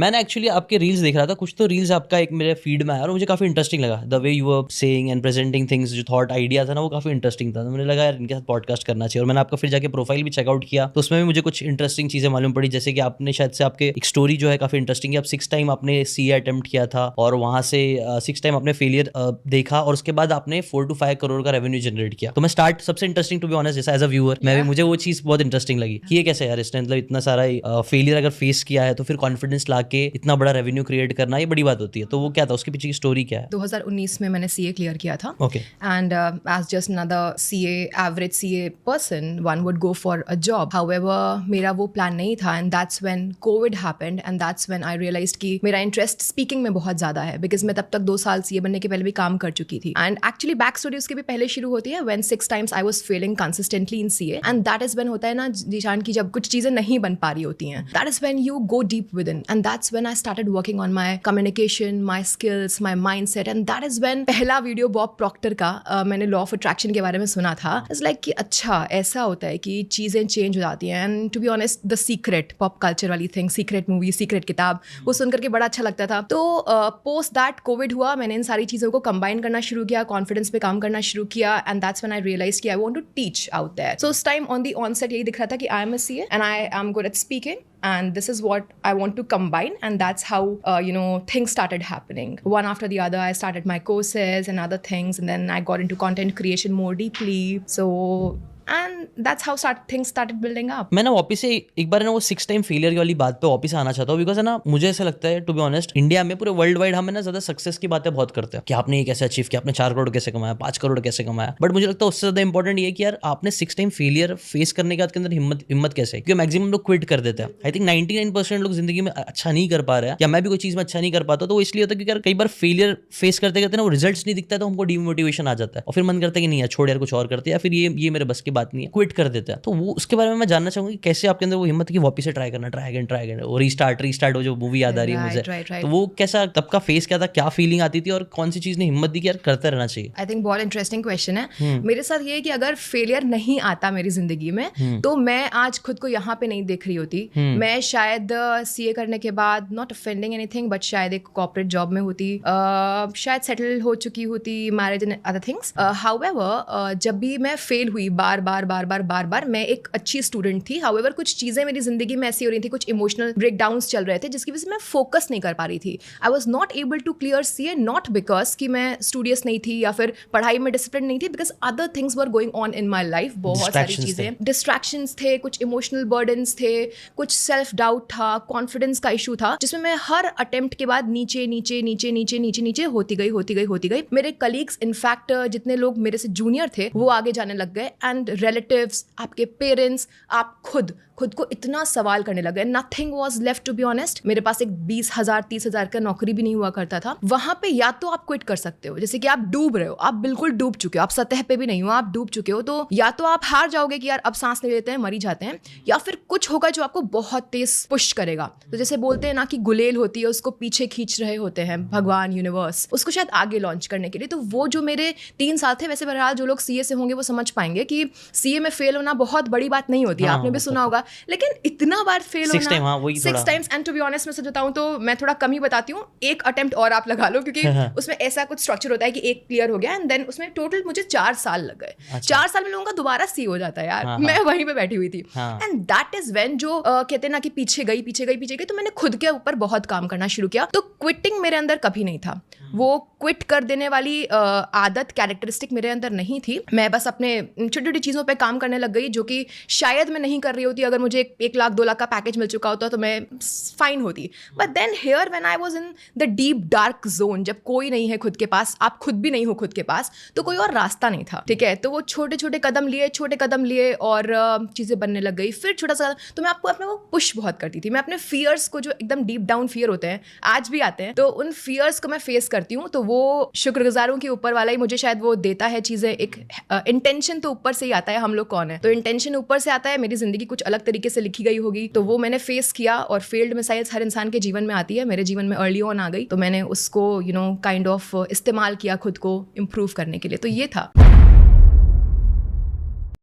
मैंने एक्चुअली आपके रील्स देख रहा था, कुछ तो रील्स आपका एक मेरे फीड में आया और मुझे काफी इंटरेस्टिंग लगा, the way you were saying and presenting things, जो थॉट आइडिया था ना वो काफी इंटरेस्टिंग था। तो मुझे लगा यार इनके साथ पॉडकास्ट करना चाहिए, और मैंने आपका फिर जाके प्रोफाइल भी चेकआउट किया, तो उसमें भी मुझे कुछ इंटरेस्टिंग चीजें मालूम पड़ी, जैसे कि आपने शायद से आपके एक स्टोरी जो है काफी इंटरेस्टिंग है, आप 6 टाइम आपने सीए अटेम्प्ट किया था और वहां से 6 टाइम आपने फेलियर देखा, और उसके बाद आपने 4 to 5 करोड़ का रेवेन्यू जनरेट किया। तो मैं स्टार्ट सबसे इंटरेस्टिंग टू बी ऑनेस्ट, जैसा एज अ व्यूअर मैं भी, मुझे वो चीज बहुत इंटरेस्टिंग लगी कि ये कैसे यार इसने मतलब इतना सारा फेलियर अगर फेस किया है तो फिर कॉन्फिडेंस लाके इतना बड़ा रेवेन्यू क्रिएट करना ये बड़ी बात होती है। तो वो क्या था, उसके पीछे की स्टोरी क्या है? 2019 में मैंने सीए क्लियर किया था। Okay. And as just another CA, average CA person, one would go for a job. However मेरा वो प्लान नहीं था, and that's when COVID happened, and that's when I realised कि मेरा इंटरेस्ट स्पीकिंग में बहुत ज्यादा है, बिकॉज मैं तब तक 2 साल सीए बनने के पहले भी काम कर चुकी थी। एंड एक्चुअली बैक स्टोरी उसके भी पहले शुरू होती है when 6 times I was failing consistently in CA, and that is when होता है ना जीशान की जब कुछ चीजें नहीं बन पा रही होती हैं, that is when you go deep with in, and that's when I started working on my communication, my skills, my mindset, and that is when पहला वीडियो बॉब प्रॉक्टर का मैंने लॉ ऑफ अट्रैक्शन के बारे में सुना था। It's like कि अच्छा ऐसा होता है कि चीजें चेंज हो जाती हैं। And to be honest the secret, pop culture वाली थिंग, सीक्रेट मूवी, सीक्रेट किताब, वो सुनकर के बड़ा अच्छा लगता था। तो पोस्ट दैट कोविड हुआ, मैंने इन सारी चीज़ों को कंबाइन करना शुरू किया, कॉन्फिडेंस पे काम करना शुरू किया, and that's when I realize कि I want to teach out there. So उस टाइम ऑन द ऑनसेट यही दिख रहा था कि I am a CA and I am good at speaking, and this is what I want to combine, and that's how things started happening one after the other. I started my courses and other things, and then I got into content creation more deeply, and that's how things started building up. मैं ना वापस से एक बार ना वो 6 time failure वाली बात पे वापस आना चाहता हूँ, बिकॉज है ना मुझे ऐसा लगता है टू बी ऑनेस्ट, इंडिया में पूरे वर्ल्ड वाइड हम ना ज्यादा सक्सेस की बातें बहुत करते हैं कि आपने ये कैसे अचीव किया, आपने 4 करोड़ कैसे कमाया, 5 करोड़ कैसे कमाया, बट मुझे लगता है उससे ज्यादा इंपॉर्टेंट ये कि यार आपने 6 टाइम फेलियर फेस करने के बाद के अंदर हिम्मत कैसे है, क्योंकि मैक्सिमम लोग क्विट कर देते हैं। आई थिंक 99% लोग जिंदगी में अच्छा नहीं कर पा रहे हैं, या मैं भी कोई चीज में अच्छा नहीं कर पाता, तो वो इसलिए होता है क्योंकि यार कई बार फेलियर फेस करते करते ना वो रिजल्ट्स नहीं दिखता है, तो हमको डिमोटिवेशन आ जाता है और फिर मन करता है कि नहीं यार छोड़ यार कुछ और करते हैं, या फिर ये मेरे बस की बात नहीं है, क्विट कर देता है। तो वो उसके बारे में मैं जानना चाहूंगा कि कैसे आपके अंदर वो हिम्मत की वापस से ट्राई अगेन वो रीस्टार्ट वो जो मूवी याद आ रही है मुझे, right. तो वो कैसा तब का फेस क्या था, क्या फीलिंग आती थी और कौन सी चीज ने हिम्मत दी कि यार करते रहना चाहिए? आई थिंक बहुत इंटरेस्टिंग क्वेश्चन है। मेरे साथ ये है कि अगर फेलियर नहीं आता मेरी जिंदगी में तो मैं आज खुद को यहाँ पे नहीं देख रही होती। मैं शायद सीए करने के बाद, नॉट ऑफेंडिंग एनीथिंग, बट शायद एक कॉर्पोरेट जॉब में होती, शायद सेटल हो चुकी होती, marriage and other things. However जब भी मैं फेल हुई बार बार मैं एक अच्छी स्टूडेंट थी। हाउएवर कुछ चीजें मेरी जिंदगी में ऐसी हो रही थी, कुछ इमोशनल ब्रेकडाउन्स चल रहे थे जिसकी वजह से मैं फोकस नहीं कर पा रही थी। I was not able to clear CA, not because कि मैं स्टूडियस नहीं थी या फिर पढ़ाई में डिसिप्लिन नहीं थी, because other things were going on in my life. बहुत सारी चीजें, डिस्ट्रैक्शंस थे, कुछ इमोशनल बर्डन्स थे, कुछ सेल्फ डाउट था, कॉन्फिडेंस का इशू था, जिसमें मैं हर अटेम्प्ट के बाद नीचे होती गई। मेरे कलीग्स, इनफैक्ट जितने लोग मेरे से जूनियर थे वो आगे जाने लग गए, एंड रिलेटिव्स, आपके पेरेंट्स, आप खुद को इतना सवाल करने लगे। Nothing was left to be honest. मेरे पास एक 20,000 30,000 का नौकरी भी नहीं हुआ करता था। वहां पे या तो आप क्विट कर सकते हो, जैसे कि आप डूब रहे हो, आप बिल्कुल डूब चुके हो, आप सतह पे भी नहीं हो, आप डूब चुके हो, तो या तो आप हार जाओगे कि यार अब सांस नहीं लेते हैं, मरी जाते हैं, या फिर कुछ होगा जो आपको बहुत तेज पुश करेगा। तो जैसे बोलते हैं ना कि गुलेल होती है, उसको पीछे खींच रहे होते हैं भगवान, यूनिवर्स, उसको शायद आगे लॉन्च करने के लिए। तो वो जो मेरे 3 साल थे, वैसे बहरहाल जो लोग सीए से होंगे वो समझ पाएंगे कि सीए में फेल होना बहुत बड़ी बात नहीं होती है। आपने भी सुना होगा, लेकिन इतना बार फेल होना 6 times, and to be honest मैं सच बताऊं तो मैं थोड़ा कम ही बताती हूँ, एक अटेम्प्ट और आप लगा लो, क्योंकि उसमें ऐसा कुछ स्ट्रक्चर होता है कि एक क्लियर हो गया, एंड देन उसमें टोटल मुझे 4 साल लग गए। 4 साल में लोगों का दोबारा सी हो जाता है यार। मैं वहीं पे बैठी हुई थी, एंड दैट इज व्हेन जो कहते हैं ना कि पीछे गई, तो मैंने खुद के ऊपर बहुत काम करना शुरू किया। तो क्विटिंग मेरे अंदर कभी नहीं था, वो क्विट कर देने वाली आदत, कैरेक्टरिस्टिक मेरे अंदर नहीं थी। मैं बस अपने छोटी छोटी चीज़ों पे काम करने लग गई, जो कि शायद मैं नहीं कर रही होती। अगर मुझे 1 लाख 2 लाख का पैकेज मिल चुका होता तो मैं फाइन होती, but then here when I was in the deep dark zone, जब कोई नहीं है खुद के पास, आप खुद भी नहीं हो खुद के पास, तो कोई और रास्ता नहीं था, ठीक है। तो वो छोटे छोटे कदम लिए और चीज़ें बनने लग गई। फिर छोटा सा, तो मैं आपको अपने वो पुश बहुत करती थी। मैं अपने फियर्स को, जो एकदम डीप डाउन फियर होते हैं, आज भी आते हैं, तो उन फियर्स को मैं फेस करती हूँ। तो वो शुक्रगुजार हूँ कि ऊपर वाला ही मुझे शायद वो देता है चीज़ें। एक इंटेंशन तो ऊपर से ही आता है, हम लोग कौन है, तो इंटेंशन ऊपर से आता है। मेरी जिंदगी कुछ अलग तरीके से लिखी गई होगी, तो वो मैंने फेस किया। और फेल्ड मिसाइल्स हर इंसान के जीवन में आती है, मेरे जीवन में अर्ली ऑन आ गई, तो मैंने उसको काइंड ऑफ इस्तेमाल किया खुद को इम्प्रूव करने के लिए। तो ये था।